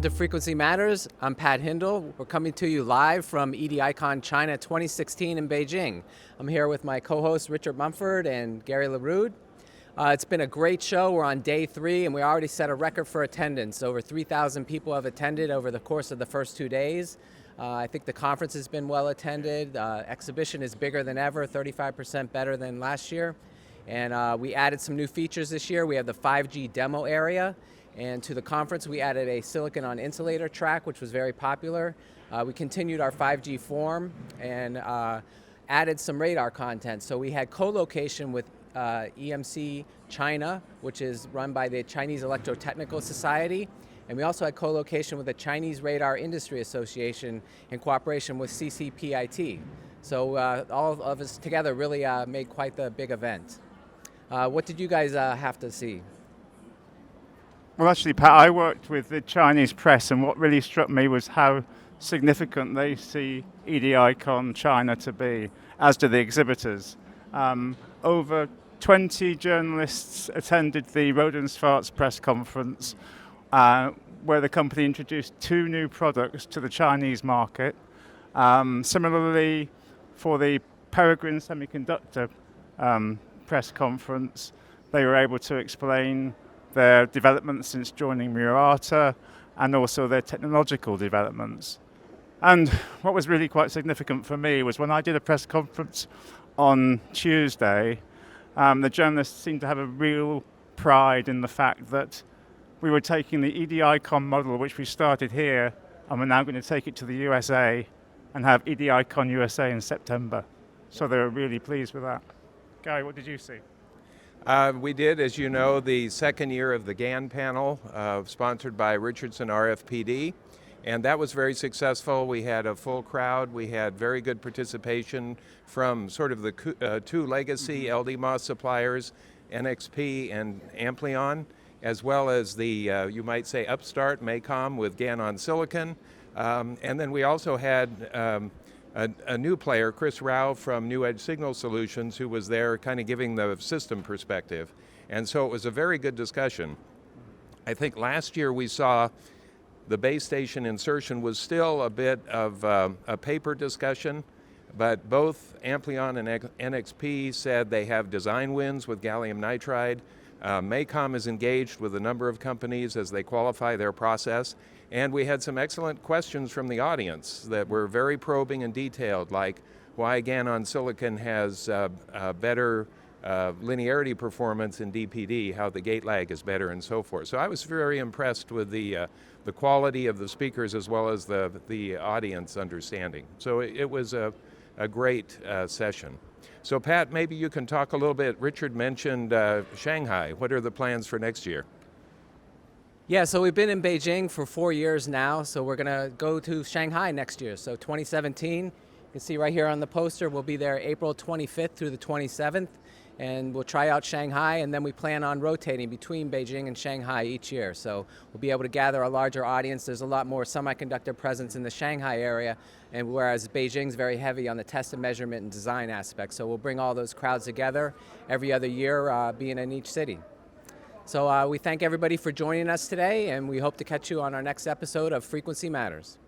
to Frequency Matters. I'm Pat Hindle. We're coming to you live from EDI CON China 2016 in Beijing. I'm here with my co-hosts Richard Mumford and Gary Lerude. It's been a great show. We're on day 3 and we already set a record for attendance. Over 3,000 people have attended over the course of the first 2 days. I think the conference has been well attended. Exhibition is bigger than ever, 35% better than last year. And we added some new features this year. We have the 5G demo area. And to the conference, we added a silicon on insulator track, which was very popular. We continued our 5G forum and added some radar content. So we had co-location with EDI China, which is run by the Chinese Electrotechnical Society. And we also had co-location with the Chinese Radar Industry Association in cooperation with CCPIT. So all of us together really made quite the big event. What did you guys have to see? Well, actually, Pat, I worked with the Chinese press, and what really struck me was how significant they see EDI CON China to be, as do the exhibitors. Over 20 journalists attended the Rodensfarts press conference, where the company introduced 2 new products to the Chinese market. Similarly, for the Peregrine Semiconductor press conference, they were able to explain their developments since joining Murata and also their technological developments. And what was really quite significant for me was when I did a press conference on Tuesday, the journalists seemed to have a real pride in the fact that we were taking the EDI CON model, which we started here, and we're now going to take it to the USA and have EDI CON USA in September. So they were really pleased with that. Gary, what did you see? We did, as you know, the second year of the GaN panel, sponsored by Richardson RFPD, and that was very successful. We had a full crowd. We had very good participation from sort of the 2 legacy LDMOS suppliers, NXP and Amplion, as well as the, you might say, upstart MACOM with GaN on silicon. And then we also had a new player, Chris Rao from New Edge Signal Solutions, who was there kind of giving the system perspective. And so it was a very good discussion. I think last year we saw the base station insertion was still a bit of a paper discussion, but both Amplion and NXP said they have design wins with gallium nitride. MACOM is engaged with a number of companies as they qualify their process. And we had some excellent questions from the audience that were very probing and detailed, like why GaN on silicon has better linearity performance in DPD, how the gate lag is better, and so forth. So I was very impressed with the quality of the speakers as well as the audience understanding. So it was a great session. So Pat, maybe you can talk a little bit. Richard mentioned Shanghai. What are the plans for next year? Yeah, so we've been in Beijing for 4 years now, so we're going to go to Shanghai next year. So 2017, you can see right here on the poster, we'll be there April 25th through the 27th, and we'll try out Shanghai, and then we plan on rotating between Beijing and Shanghai each year. So we'll be able to gather a larger audience. There's a lot more semiconductor presence in the Shanghai area, and whereas Beijing's very heavy on the test and measurement and design aspects. So we'll bring all those crowds together every other year, being in each city. So we thank everybody for joining us today, and we hope to catch you on our next episode of Frequency Matters.